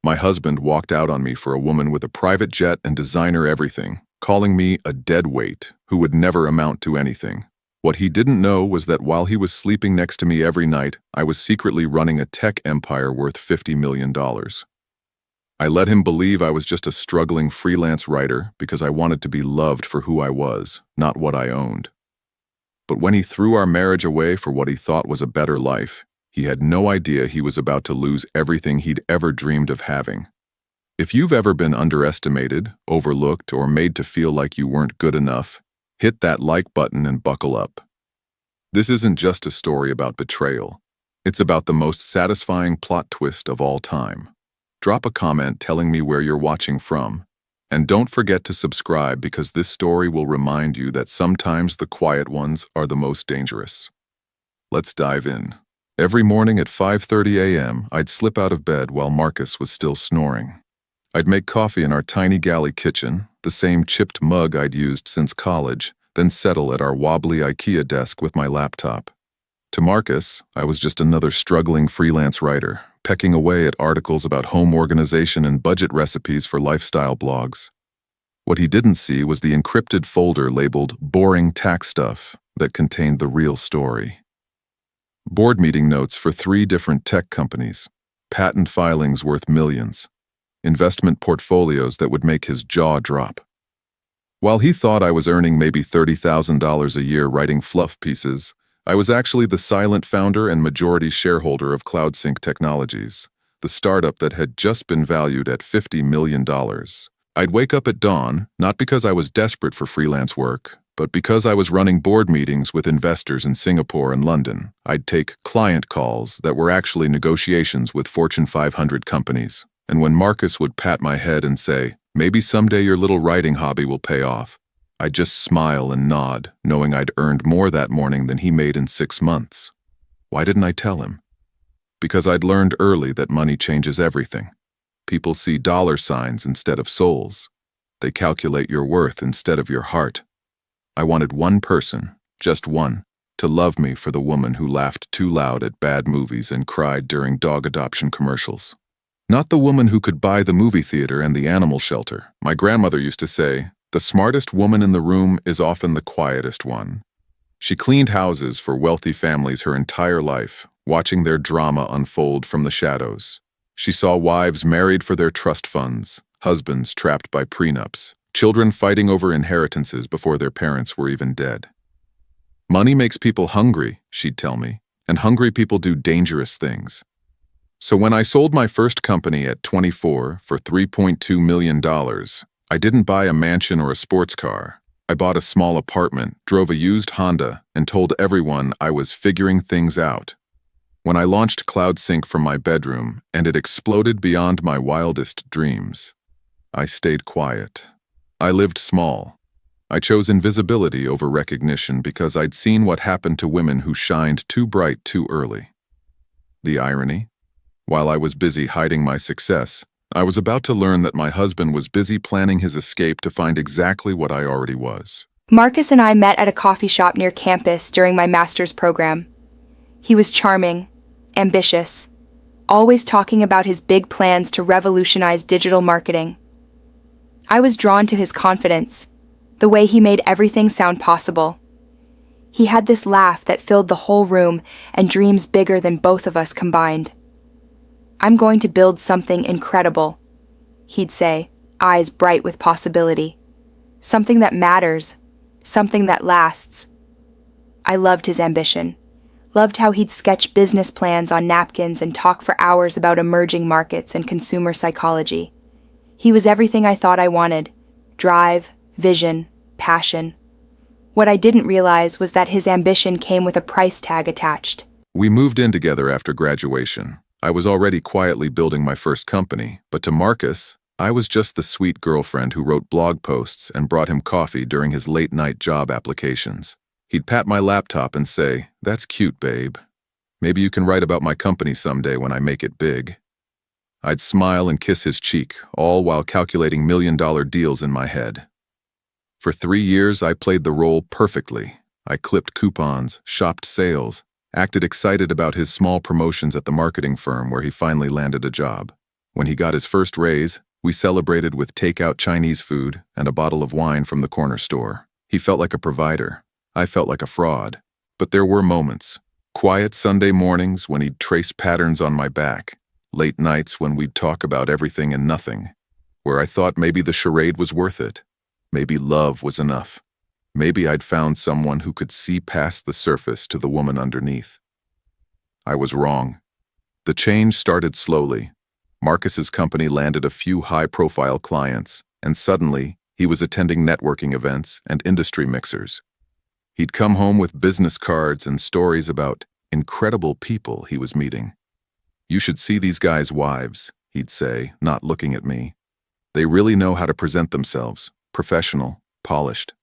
My husband walked out on me for a woman with a private jet and designer everything, calling me a dead weight who would never amount to anything. What he didn't know was that while he was sleeping next to me every night, I was secretly running a tech empire worth $50 million. I let him believe I was just a struggling freelance writer because I wanted to be loved for who I was, not what I owned. But when he threw our marriage away for what he thought was a better life, he had no idea he was about to lose everything he'd ever dreamed of having. If you've ever been underestimated, overlooked, or made to feel like you weren't good enough, hit that like button and buckle up. This isn't just a story about betrayal. It's about the most satisfying plot twist of all time. Drop a comment telling me where you're watching from. And don't forget to subscribe because this story will remind you that sometimes the quiet ones are the most dangerous. Let's dive in. Every morning at 5:30 a.m., I'd slip out of bed while Marcus was still snoring. I'd make coffee in our tiny galley kitchen, the same chipped mug I'd used since college, then settle at our wobbly IKEA desk with my laptop. To Marcus, I was just another struggling freelance writer, pecking away at articles about home organization and budget recipes for lifestyle blogs. What he didn't see was the encrypted folder labeled boring tax stuff that contained the real story. Board meeting notes for 3 different tech companies, patent filings worth millions, investment portfolios that would make his jaw drop. While he thought I was earning maybe $30,000 a year writing fluff pieces, I was actually the silent founder and majority shareholder of CloudSync Technologies, the startup that had just been valued at $50 million. I'd wake up at dawn, not because I was desperate for freelance work, but because I was running board meetings with investors in Singapore and London. I'd take client calls that were actually negotiations with Fortune 500 companies. And when Marcus would pat my head and say, "Maybe someday your little writing hobby will pay off," I'd just smile and nod, knowing I'd earned more that morning than he made in 6 months. Why didn't I tell him? Because I'd learned early that money changes everything. People see dollar signs instead of souls. They calculate your worth instead of your heart. I wanted one person, just one, to love me for the woman who laughed too loud at bad movies and cried during dog adoption commercials. Not the woman who could buy the movie theater and the animal shelter. My grandmother used to say, "The smartest woman in the room is often the quietest one." She cleaned houses for wealthy families her entire life, watching their drama unfold from the shadows. She saw wives married for their trust funds, husbands trapped by prenups, children fighting over inheritances before their parents were even dead. Money makes people hungry, she'd tell me, and hungry people do dangerous things. So when I sold my first company at 24 for $3.2 million, I didn't buy a mansion or a sports car. I bought a small apartment, drove a used Honda, and told everyone I was figuring things out. When I launched CloudSync from my bedroom, and it exploded beyond my wildest dreams, I stayed quiet. I lived small. I chose invisibility over recognition because I'd seen what happened to women who shined too bright too early. The irony? While I was busy hiding my success, I was about to learn that my husband was busy planning his escape to find exactly what I already was. Marcus and I met at a coffee shop near campus during my master's program. He was charming, ambitious, always talking about his big plans to revolutionize digital marketing. I was drawn to his confidence, the way he made everything sound possible. He had this laugh that filled the whole room and dreams bigger than both of us combined. "I'm going to build something incredible," he'd say, eyes bright with possibility. "Something that matters, something that lasts." I loved his ambition, loved how he'd sketch business plans on napkins and talk for hours about emerging markets and consumer psychology. He was everything I thought I wanted: drive, vision, passion. What I didn't realize was that his ambition came with a price tag attached. We moved in together after graduation. I was already quietly building my first company, but to Marcus, I was just the sweet girlfriend who wrote blog posts and brought him coffee during his late-night job applications. He'd pat my laptop and say, "That's cute, babe. Maybe you can write about my company someday when I make it big." I'd smile and kiss his cheek, all while calculating million-dollar deals in my head. For 3 years, I played the role perfectly. I clipped coupons, shopped sales, acted excited about his small promotions at the marketing firm where he finally landed a job. When he got his first raise, we celebrated with takeout Chinese food and a bottle of wine from the corner store. He felt like a provider. I felt like a fraud. But there were moments. Quiet Sunday mornings when he'd trace patterns on my back. Late nights when we'd talk about everything and nothing. Where I thought maybe the charade was worth it. Maybe love was enough. Maybe I'd found someone who could see past the surface to the woman underneath. I was wrong. The change started slowly. Marcus's company landed a few high-profile clients, and suddenly, he was attending networking events and industry mixers. He'd come home with business cards and stories about incredible people he was meeting. "You should see these guys' wives," he'd say, not looking at me. "They really know how to present themselves, professional, polished."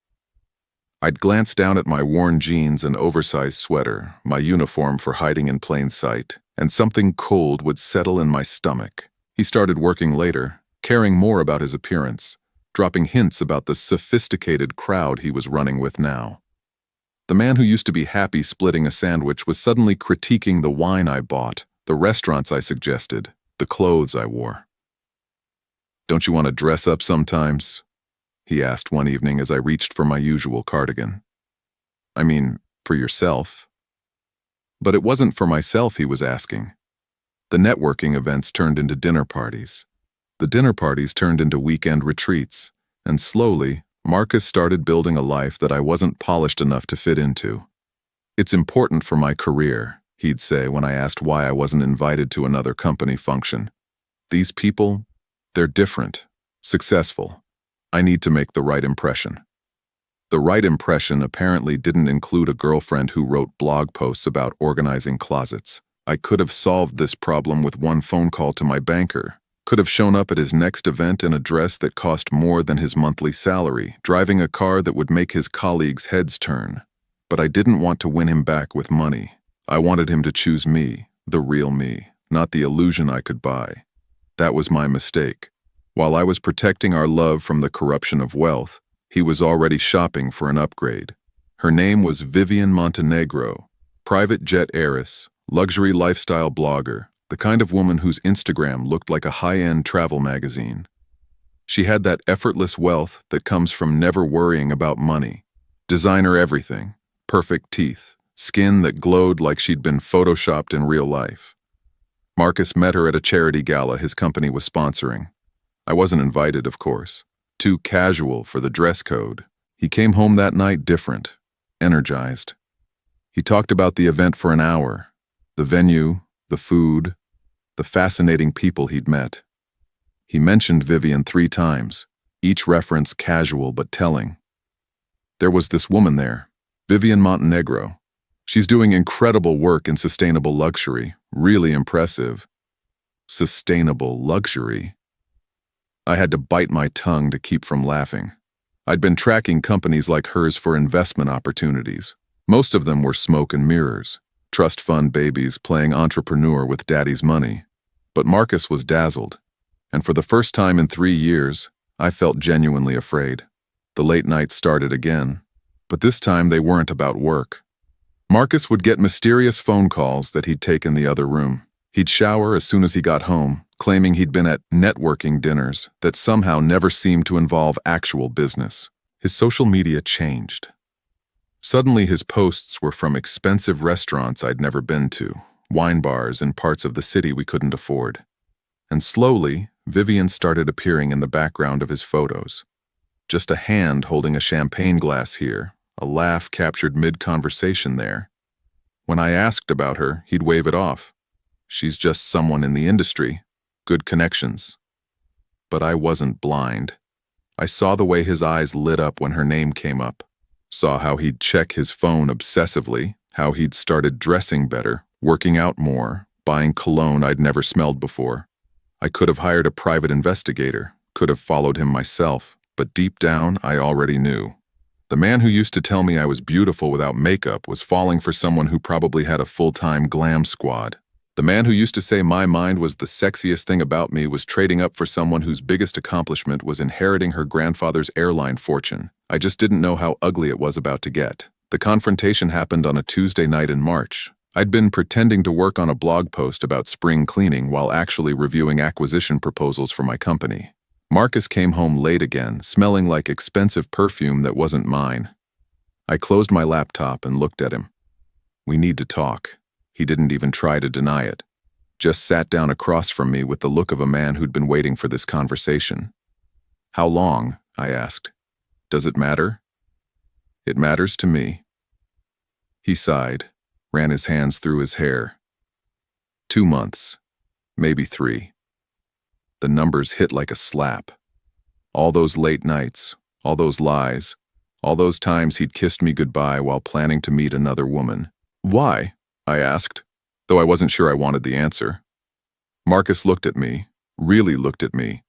I'd glance down at my worn jeans and oversized sweater, my uniform for hiding in plain sight, and something cold would settle in my stomach. He started working later, caring more about his appearance, dropping hints about the sophisticated crowd he was running with now. The man who used to be happy splitting a sandwich was suddenly critiquing the wine I bought, the restaurants I suggested, the clothes I wore. "Don't you want to dress up sometimes?" he asked one evening as I reached for my usual cardigan. "I mean, for yourself." But it wasn't for myself he was asking. The networking events turned into dinner parties. The dinner parties turned into weekend retreats, and slowly, Marcus started building a life that I wasn't polished enough to fit into. "It's important for my career," he'd say when I asked why I wasn't invited to another company function. "These people, they're different, successful. I need to make the right impression." The right impression apparently didn't include a girlfriend who wrote blog posts about organizing closets. I could have solved this problem with one phone call to my banker, could have shown up at his next event in a dress that cost more than his monthly salary, driving a car that would make his colleagues' heads turn. But I didn't want to win him back with money. I wanted him to choose me, the real me, not the illusion I could buy. That was my mistake. While I was protecting our love from the corruption of wealth, he was already shopping for an upgrade. Her name was Vivian Montenegro, private jet heiress, luxury lifestyle blogger, the kind of woman whose Instagram looked like a high-end travel magazine. She had that effortless wealth that comes from never worrying about money. Designer everything, perfect teeth, skin that glowed like she'd been photoshopped in real life. Marcus met her at a charity gala his company was sponsoring. I wasn't invited, of course. Too casual for the dress code. He came home that night different, energized. He talked about the event for an hour. The venue, the food, the fascinating people he'd met. He mentioned Vivian 3 times, each reference casual but telling. There was this woman there, Vivian Montenegro. She's doing incredible work in sustainable luxury, really impressive. Sustainable luxury? I had to bite my tongue to keep from laughing. I'd been tracking companies like hers for investment opportunities. Most of them were smoke and mirrors, trust fund babies playing entrepreneur with daddy's money. But Marcus was dazzled, and for the first time in 3 years, I felt genuinely afraid. The late nights started again, but this time they weren't about work. Marcus would get mysterious phone calls that he'd take in the other room. He'd shower as soon as he got home, claiming he'd been at networking dinners that somehow never seemed to involve actual business. His social media changed. Suddenly his posts were from expensive restaurants I'd never been to, wine bars in parts of the city we couldn't afford. And slowly, Vivian started appearing in the background of his photos. Just a hand holding a champagne glass here, a laugh captured mid-conversation there. When I asked about her, he'd wave it off. She's just someone in the industry. Good connections. But I wasn't blind. I saw the way his eyes lit up when her name came up. Saw how he'd check his phone obsessively, how he'd started dressing better, working out more, buying cologne I'd never smelled before. I could have hired a private investigator, could have followed him myself, but deep down I already knew. The man who used to tell me I was beautiful without makeup was falling for someone who probably had a full-time glam squad. The man who used to say my mind was the sexiest thing about me was trading up for someone whose biggest accomplishment was inheriting her grandfather's airline fortune. I just didn't know how ugly it was about to get. The confrontation happened on a Tuesday night in March. I'd been pretending to work on a blog post about spring cleaning while actually reviewing acquisition proposals for my company. Marcus came home late again, smelling like expensive perfume that wasn't mine. I closed my laptop and looked at him. "We need to talk." He didn't even try to deny it. Just sat down across from me with the look of a man who'd been waiting for this conversation. "How long?" I asked. "Does it matter?" "It matters to me." He sighed, ran his hands through his hair. 2 months, maybe 3. The numbers hit like a slap. All those late nights, all those lies, all those times he'd kissed me goodbye while planning to meet another woman. "Why?" I asked, though I wasn't sure I wanted the answer. Marcus looked at me, really looked at me,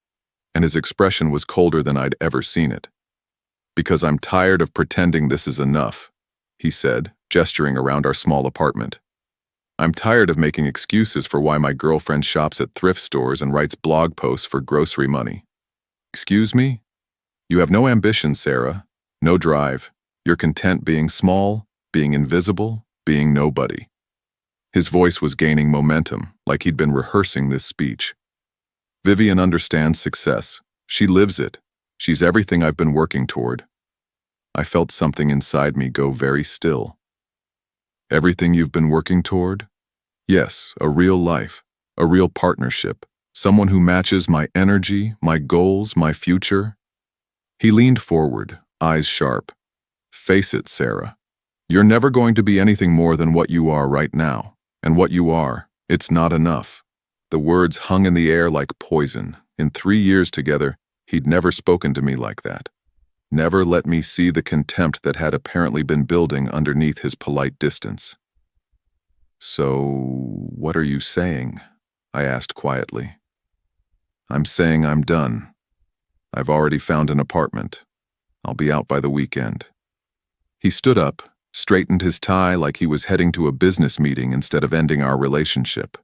and his expression was colder than I'd ever seen it. "Because I'm tired of pretending this is enough," he said, gesturing around our small apartment. "I'm tired of making excuses for why my girlfriend shops at thrift stores and writes blog posts for grocery money." "Excuse me? You have no ambition, Sarah, no drive. You're content being small, being invisible, being nobody." His voice was gaining momentum, like he'd been rehearsing this speech. "Vivian understands success. She lives it. She's everything I've been working toward." I felt something inside me go very still. "Everything you've been working toward?" "Yes, a real life, a real partnership, someone who matches my energy, my goals, my future." He leaned forward, eyes sharp. "Face it, Sarah. You're never going to be anything more than what you are right now. And what you are, it's not enough." The words hung in the air like poison. In 3 years together, he'd never spoken to me like that. Never let me see the contempt that had apparently been building underneath his polite distance. "So, what are you saying?" I asked quietly. "I'm saying I'm done. I've already found an apartment. I'll be out by the weekend." He stood up, straightened his tie like he was heading to a business meeting instead of ending our relationship.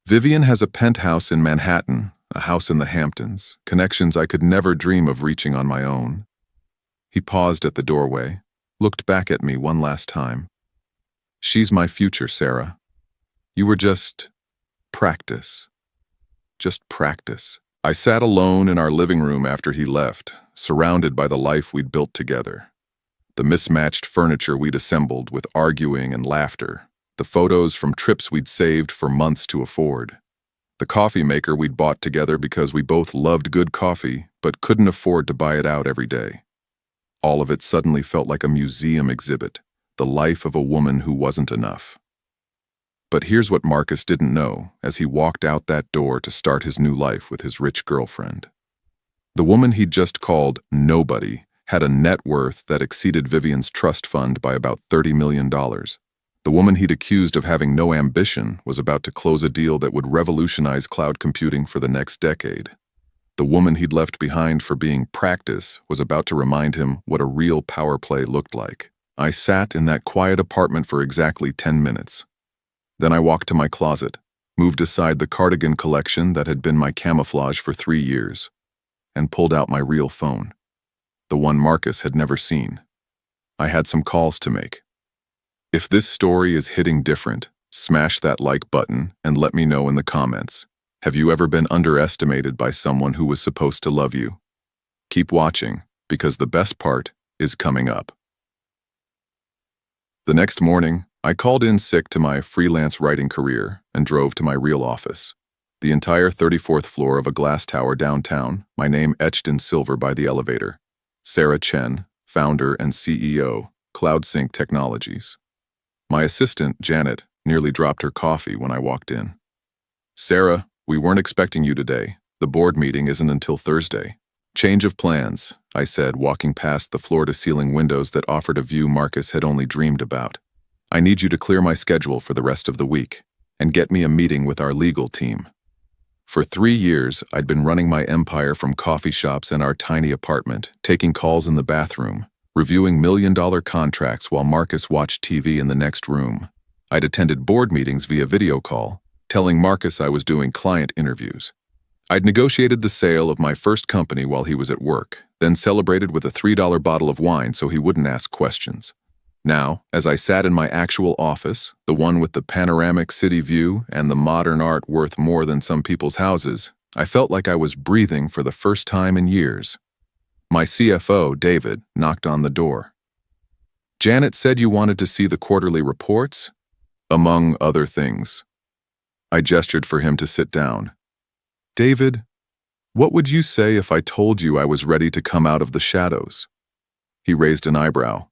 "Vivian has a penthouse in Manhattan, a house in the Hamptons, connections I could never dream of reaching on my own." He paused at the doorway, looked back at me one last time. "She's my future, Sarah. You were just practice. Just practice." I sat alone in our living room after he left, surrounded by the life we'd built together. The mismatched furniture we'd assembled with arguing and laughter. The photos from trips we'd saved for months to afford. The coffee maker we'd bought together because we both loved good coffee but couldn't afford to buy it out every day. All of it suddenly felt like a museum exhibit, the life of a woman who wasn't enough. But here's what Marcus didn't know as he walked out that door to start his new life with his rich girlfriend. The woman he'd just called nobody had a net worth that exceeded Vivian's trust fund by about $30 million. The woman he'd accused of having no ambition was about to close a deal that would revolutionize cloud computing for the next decade. The woman he'd left behind for being practice was about to remind him what a real power play looked like. I sat in that quiet apartment for exactly 10 minutes. Then I walked to my closet, moved aside the cardigan collection that had been my camouflage for 3 years, and pulled out my real phone. The one Marcus had never seen. I had some calls to make. If this story is hitting different, smash that like button and let me know in the comments. Have you ever been underestimated by someone who was supposed to love you? Keep watching, because the best part is coming up. The next morning, I called in sick to my freelance writing career and drove to my real office. The entire 34th floor of a glass tower downtown, my name etched in silver by the elevator. Sarah Chen, founder and CEO, CloudSync Technologies. My assistant, Janet, nearly dropped her coffee when I walked in. "Sarah, we weren't expecting you today. The board meeting isn't until Thursday." "Change of plans," I said, walking past the floor-to-ceiling windows that offered a view Marcus had only dreamed about. "I need you to clear my schedule for the rest of the week and get me a meeting with our legal team." For 3 years, I'd been running my empire from coffee shops and our tiny apartment, taking calls in the bathroom, reviewing million-dollar contracts while Marcus watched TV in the next room. I'd attended board meetings via video call, telling Marcus I was doing client interviews. I'd negotiated the sale of my first company while he was at work, then celebrated with a $3 bottle of wine so he wouldn't ask questions. Now, as I sat in my actual office, the one with the panoramic city view and the modern art worth more than some people's houses, I felt like I was breathing for the first time in years. My CFO, David, knocked on the door. "Janet said you wanted to see the quarterly reports?" "Among other things." I gestured for him to sit down. "David, what would you say if I told you I was ready to come out of the shadows?" He raised an eyebrow.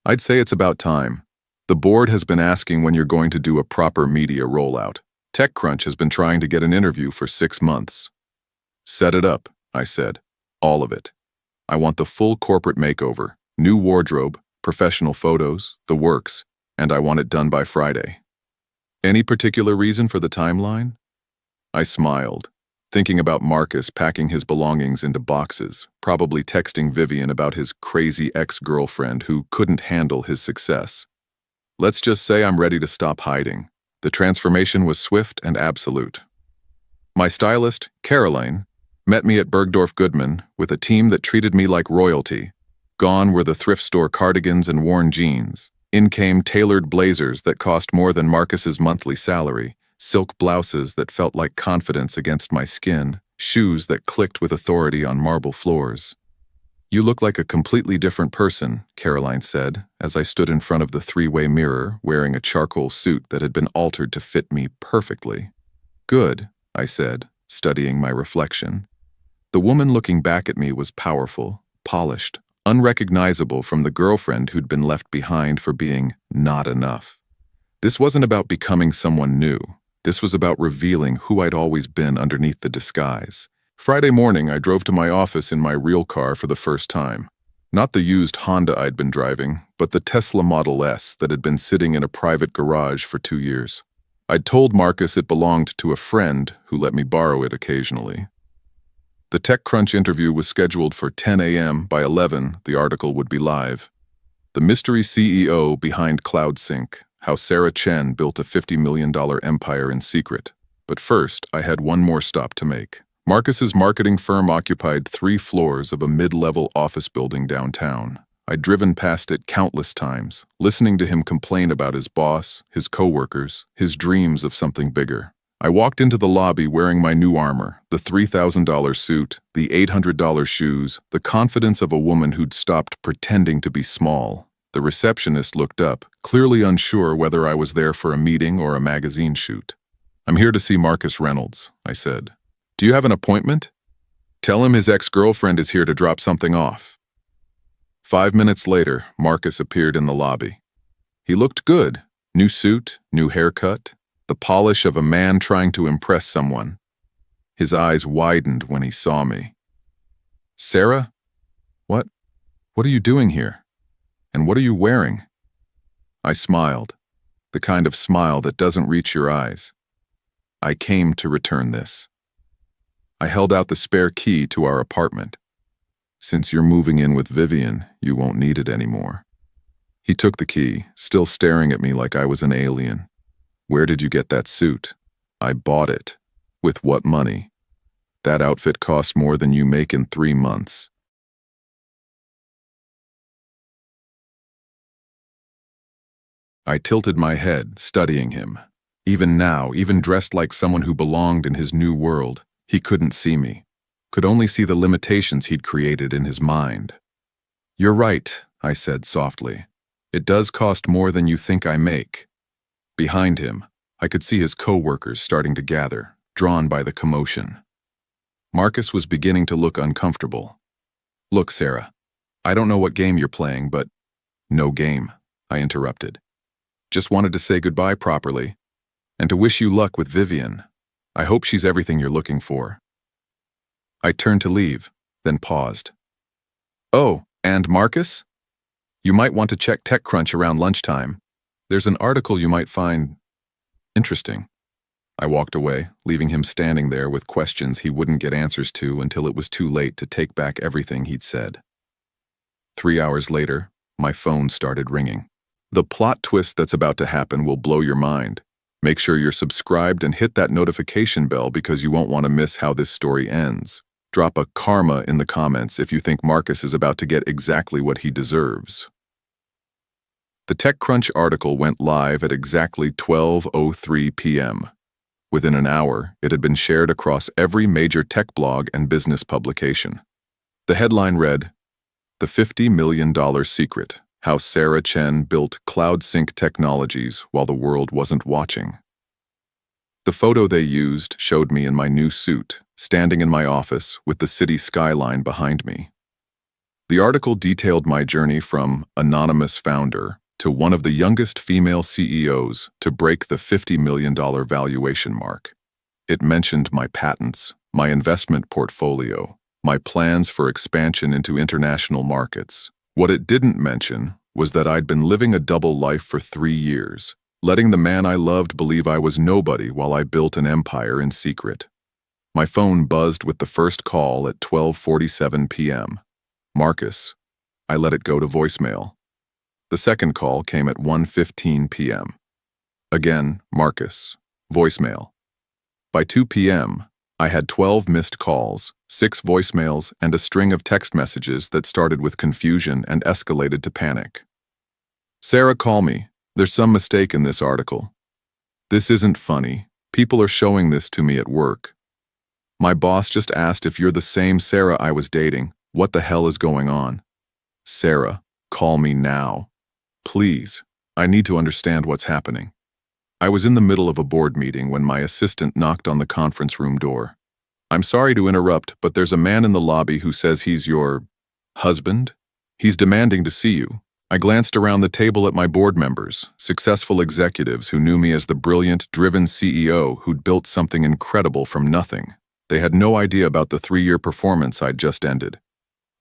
"I'd say it's about time. The board has been asking when you're going to do a proper media rollout. TechCrunch has been trying to get an interview for 6 months." "Set it up," I said. "All of it. I want the full corporate makeover, new wardrobe, professional photos, the works, and I want it done by Friday." "Any particular reason for the timeline?" I smiled, thinking about Marcus packing his belongings into boxes, probably texting Vivian about his crazy ex-girlfriend who couldn't handle his success. "Let's just say I'm ready to stop hiding." The transformation was swift and absolute. My stylist, Caroline, met me at Bergdorf Goodman with a team that treated me like royalty. Gone were the thrift store cardigans and worn jeans. In came tailored blazers that cost more than Marcus's monthly salary, silk blouses that felt like confidence against my skin, shoes that clicked with authority on marble floors. "You look like a completely different person," Caroline said, as I stood in front of the three-way mirror wearing a charcoal suit that had been altered to fit me perfectly. "Good," I said, studying my reflection. The woman looking back at me was powerful, polished, unrecognizable from the girlfriend who'd been left behind for being not enough. This wasn't about becoming someone new. This was about revealing who I'd always been underneath the disguise. Friday morning, I drove to my office in my real car for the first time. Not the used Honda I'd been driving, but the Tesla Model S that had been sitting in a private garage for 2 years. I'd told Marcus it belonged to a friend who let me borrow it occasionally. The TechCrunch interview was scheduled for 10 a.m. By 11, the article would be live. The mystery CEO behind CloudSync, how Sarah Chen built a $50 million empire in secret. But first, I had one more stop to make. Marcus's marketing firm occupied 3 floors of a mid-level office building downtown. I'd driven past it countless times, listening to him complain about his boss, his coworkers, his dreams of something bigger. I walked into the lobby wearing my new armor, the $3,000 suit, the $800 shoes, the confidence of a woman who'd stopped pretending to be small. The receptionist looked up, clearly unsure whether I was there for a meeting or a magazine shoot. "I'm here to see Marcus Reynolds," I said. "Do you have an appointment?" "Tell him his ex-girlfriend is here to drop something off." 5 minutes later, Marcus appeared in the lobby. He looked good. New suit, new haircut, the polish of a man trying to impress someone. His eyes widened when he saw me. "Sarah? What are you doing here? And what are you wearing?" I smiled, the kind of smile that doesn't reach your eyes. "I came to return this." I held out the spare key to our apartment. "Since you're moving in with Vivian, you won't need it anymore." He took the key, still staring at me like I was an alien. "Where did you get that suit?" "I bought it." "With what money?" "That outfit costs more than you make in 3 months." I tilted my head, studying him. Even now, even dressed like someone who belonged in his new world, he couldn't see me, could only see the limitations he'd created in his mind. "You're right," I said softly. "It does cost more than you think I make." Behind him, I could see his co-workers starting to gather, drawn by the commotion. Marcus was beginning to look uncomfortable. "Look, Sarah, I don't know what game you're playing, but—" "No game," I interrupted. "Just wanted to say goodbye properly, and to wish you luck with Vivian. I hope she's everything you're looking for." I turned to leave, then paused. "Oh, and Marcus? You might want to check TechCrunch around lunchtime. There's an article you might find interesting." I walked away, leaving him standing there with questions he wouldn't get answers to until it was too late to take back everything he'd said. 3 hours later, my phone started ringing. The plot twist that's about to happen will blow your mind. Make sure you're subscribed and hit that notification bell because you won't want to miss how this story ends. Drop a karma in the comments if you think Marcus is about to get exactly what he deserves. The TechCrunch article went live at exactly 12:03 p.m. Within an hour, it had been shared across every major tech blog and business publication. The headline read, "The $50 million Secret: How Sarah Chen Built Cloud Sync Technologies While the World Wasn't Watching." The photo they used showed me in my new suit, standing in my office with the city skyline behind me. The article detailed my journey from anonymous founder to one of the youngest female CEOs to break the $50 million valuation mark. It mentioned my patents, my investment portfolio, my plans for expansion into international markets. What it didn't mention was that I'd been living a double life for 3 years, letting the man I loved believe I was nobody while I built an empire in secret. My phone buzzed with the first call at 12:47 p.m. Marcus. I let it go to voicemail. The second call came at 1:15 p.m. Again, Marcus. Voicemail. By 2 p.m., I had 12 missed calls, 6 voicemails, and a string of text messages that started with confusion and escalated to panic. "Sarah, call me. There's some mistake in this article. This isn't funny. People are showing this to me at work. My boss just asked if you're the same Sarah I was dating. What the hell is going on? Sarah, call me now. Please, I need to understand what's happening." I was in the middle of a board meeting when my assistant knocked on the conference room door. "I'm sorry to interrupt, but there's a man in the lobby who says he's your husband. He's demanding to see you." I glanced around the table at my board members, successful executives who knew me as the brilliant, driven CEO who'd built something incredible from nothing. They had no idea about the 3-year performance I'd just ended.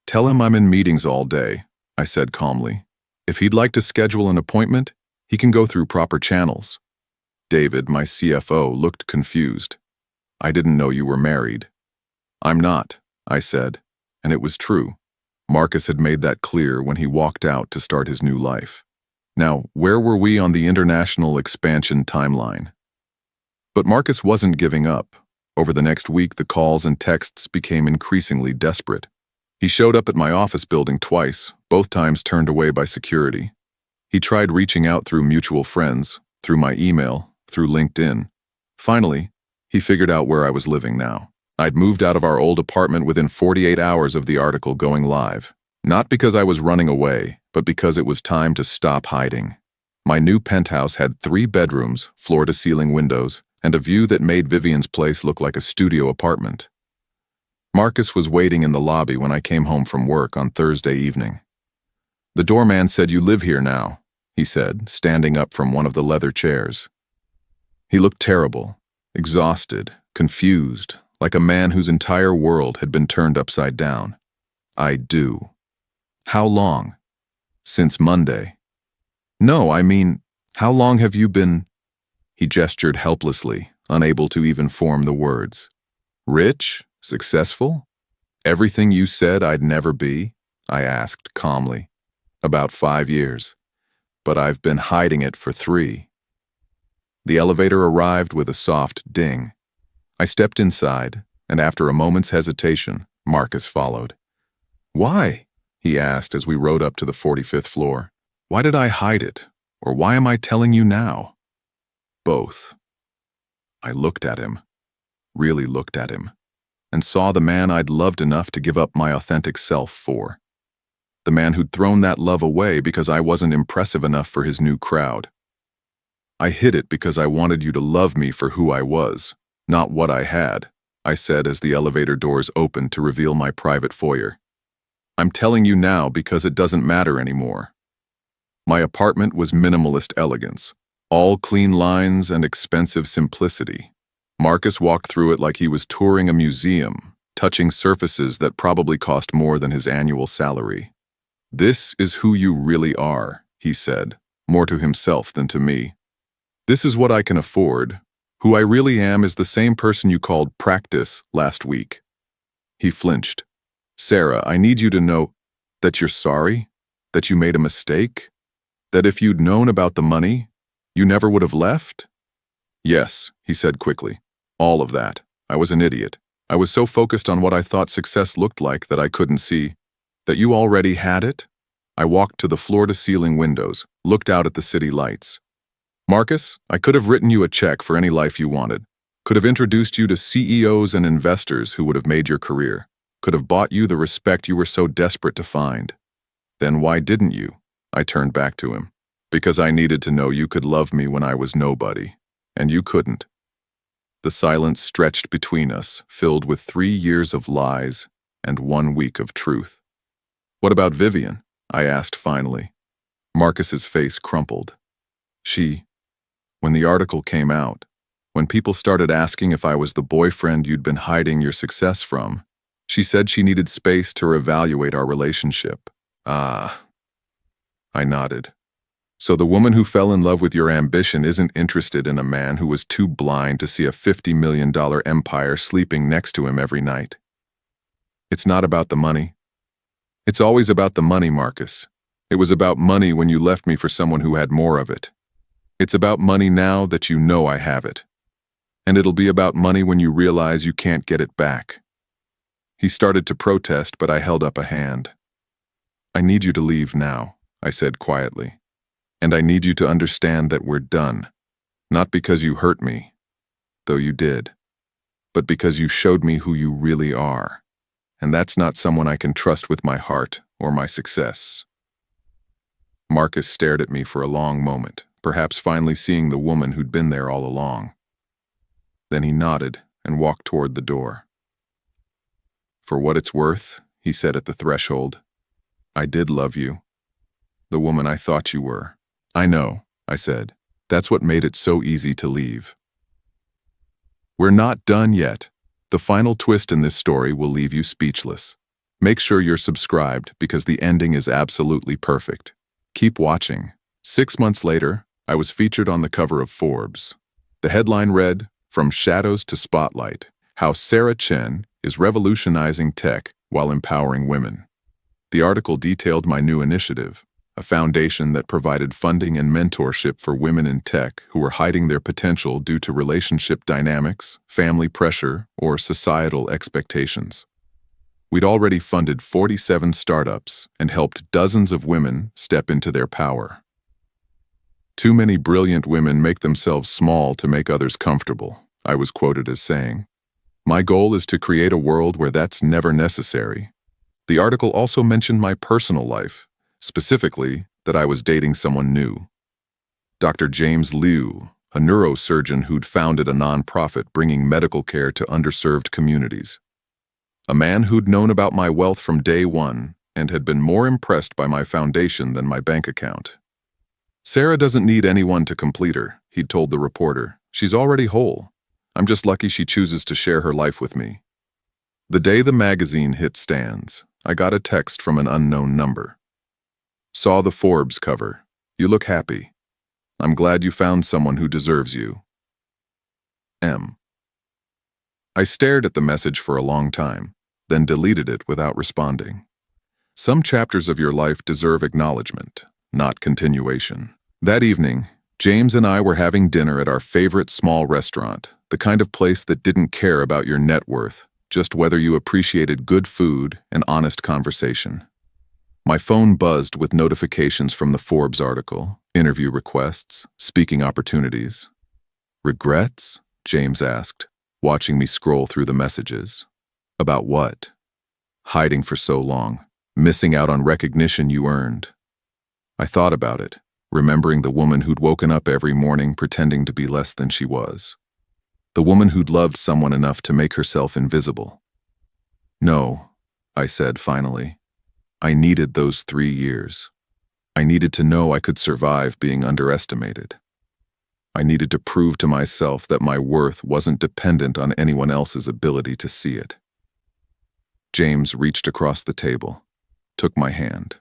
"Tell him I'm in meetings all day," I said calmly. "If he'd like to schedule an appointment, he can go through proper channels." David, my CFO, looked confused. "I didn't know you were married." "I'm not," I said, and it was true. Marcus had made that clear when he walked out to start his new life. Now, where were we on the international expansion timeline? But Marcus wasn't giving up. Over the next week, the calls and texts became increasingly desperate. He showed up at my office building twice, both times turned away by security. He tried reaching out through mutual friends, through my email, through LinkedIn. Finally, he figured out where I was living now. I'd moved out of our old apartment within 48 hours of the article going live. Not because I was running away, but because it was time to stop hiding. My new penthouse had 3 bedrooms, floor-to-ceiling windows, and a view that made Vivian's place look like a studio apartment. Marcus was waiting in the lobby when I came home from work on Thursday evening. "The doorman said you live here now," he said, standing up from one of the leather chairs. He looked terrible, exhausted, confused, like a man whose entire world had been turned upside down. "I do." "How long?" "Since Monday." "No, I mean, how long have you been—" He gestured helplessly, unable to even form the words. "Rich? Successful? Everything you said I'd never be?" I asked calmly. "About 5 years. But I've been hiding it for 3. The elevator arrived with a soft ding. I stepped inside, and after a moment's hesitation, Marcus followed. "Why?" he asked as we rode up to the 45th floor. "Why did I hide it? Or why am I telling you now?" "Both." I looked at him, really looked at him, and saw the man I'd loved enough to give up my authentic self for. The man who'd thrown that love away because I wasn't impressive enough for his new crowd. "I hid it because I wanted you to love me for who I was, not what I had," I said as the elevator doors opened to reveal my private foyer. "I'm telling you now because it doesn't matter anymore." My apartment was minimalist elegance, all clean lines and expensive simplicity. Marcus walked through it like he was touring a museum, touching surfaces that probably cost more than his annual salary. "This is who you really are," he said, more to himself than to me. "This is what I can afford. Who I really am is the same person you called Practice last week." He flinched. "Sarah, I need you to know that you're sorry, that you made a mistake, that if you'd known about the money, you never would have left?" "Yes," he said quickly. "All of that. I was an idiot. I was so focused on what I thought success looked like that I couldn't see that you already had it." I walked to the floor-to-ceiling windows, looked out at the city lights. Marcus, I could have written you a check for any life you wanted. Could have introduced you to CEOs and investors who would have made your career. Could have bought you the respect you were so desperate to find. Then why didn't you? I turned back to him. Because I needed to know you could love me when I was nobody. And you couldn't. The silence stretched between us, filled with 3 years of lies and 1 week of truth. What about Vivian? I asked finally. Marcus's face crumpled. When the article came out, when people started asking if I was the boyfriend you'd been hiding your success from, she said she needed space to reevaluate our relationship. I nodded. So the woman who fell in love with your ambition isn't interested in a man who was too blind to see a $50 million empire sleeping next to him every night. It's not about the money. It's always about the money, Marcus. It was about money when you left me for someone who had more of it. It's about money now that you know I have it. And it'll be about money when you realize you can't get it back. He started to protest, but I held up a hand. I need you to leave now, I said quietly. And I need you to understand that we're done. Not because you hurt me, though you did, but because you showed me who you really are. And that's not someone I can trust with my heart or my success. Marcus stared at me for a long moment, perhaps finally seeing the woman who'd been there all along. Then he nodded and walked toward the door. For what it's worth, he said at the threshold, I did love you. The woman I thought you were. I know, I said. That's what made it so easy to leave. We're not done yet. The final twist in this story will leave you speechless. Make sure you're subscribed because the ending is absolutely perfect. Keep watching. 6 months later, I was featured on the cover of Forbes. The headline read, From Shadows to Spotlight, How Sarah Chen is Revolutionizing Tech While Empowering Women. The article detailed my new initiative, a foundation that provided funding and mentorship for women in tech who were hiding their potential due to relationship dynamics, family pressure, or societal expectations. We'd already funded 47 startups and helped dozens of women step into their power. Too many brilliant women make themselves small to make others comfortable, I was quoted as saying. My goal is to create a world where that's never necessary. The article also mentioned my personal life, specifically that I was dating someone new. Dr. James Liu, a neurosurgeon who'd founded a nonprofit bringing medical care to underserved communities. A man who'd known about my wealth from day one and had been more impressed by my foundation than my bank account. Sarah doesn't need anyone to complete her, he'd told the reporter. She's already whole. I'm just lucky she chooses to share her life with me. The day the magazine hit stands, I got a text from an unknown number. Saw the Forbes cover. You look happy. I'm glad you found someone who deserves you. M. I stared at the message for a long time, then deleted it without responding. Some chapters of your life deserve acknowledgement, not continuation. That evening, James and I were having dinner at our favorite small restaurant, the kind of place that didn't care about your net worth, just whether you appreciated good food and honest conversation. My phone buzzed with notifications from the Forbes article, interview requests, speaking opportunities. Regrets? James asked, watching me scroll through the messages. About what? Hiding for so long, missing out on recognition you earned. I thought about it, remembering the woman who'd woken up every morning pretending to be less than she was. The woman who'd loved someone enough to make herself invisible. No, I said finally. I needed those 3 years. I needed to know I could survive being underestimated. I needed to prove to myself that my worth wasn't dependent on anyone else's ability to see it. James reached across the table, took my hand.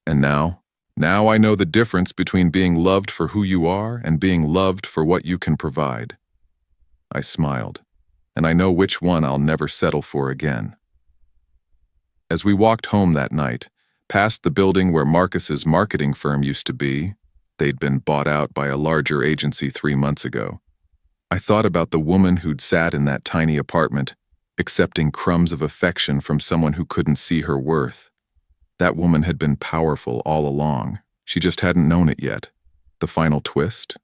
And now I know the difference between being loved for who you are and being loved for what you can provide. I smiled, and I know which one I'll never settle for again. As we walked home that night, past the building where Marcus's marketing firm used to be, they'd been bought out by a larger agency 3 months ago. I thought about the woman who'd sat in that tiny apartment, accepting crumbs of affection from someone who couldn't see her worth. That woman had been powerful all along, She just hadn't known it yet. The final twist?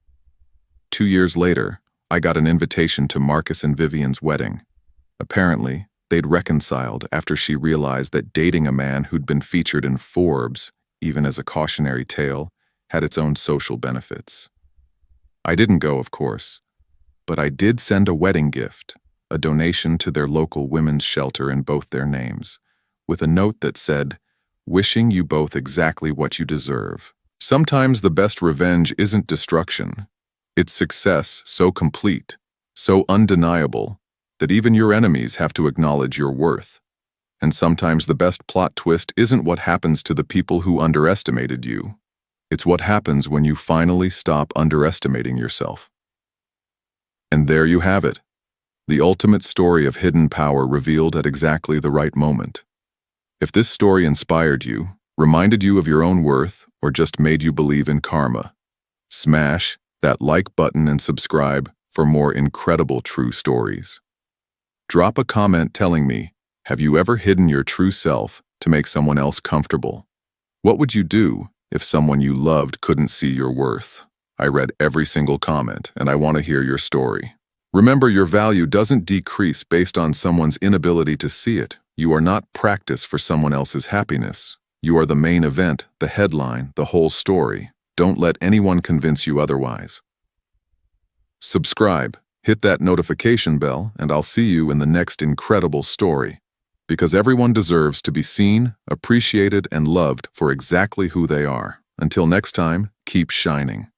2 years later, I got an invitation to Marcus and Vivian's wedding. Apparently, they'd reconciled after she realized that dating a man who'd been featured in Forbes, even as a cautionary tale, had its own social benefits. I didn't go, of course, but I did send a wedding gift, a donation to their local women's shelter in both their names, with a note that said, "Wishing you both exactly what you deserve." Sometimes the best revenge isn't destruction. It's success so complete, so undeniable, that even your enemies have to acknowledge your worth. And sometimes the best plot twist isn't what happens to the people who underestimated you. It's what happens when you finally stop underestimating yourself. And there you have it. The ultimate story of hidden power revealed at exactly the right moment. If this story inspired you, reminded you of your own worth, or just made you believe in karma, smash that like button and subscribe for more incredible true stories. Drop a comment telling me, have you ever hidden your true self to make someone else comfortable? What would you do if someone you loved couldn't see your worth? I read every single comment, and I want to hear your story. Remember, your value doesn't decrease based on someone's inability to see it. You are not practice for someone else's happiness. You are the main event, the headline, the whole story. Don't let anyone convince you otherwise. Subscribe, hit that notification bell, and I'll see you in the next incredible story. Because everyone deserves to be seen, appreciated, and loved for exactly who they are. Until next time, keep shining.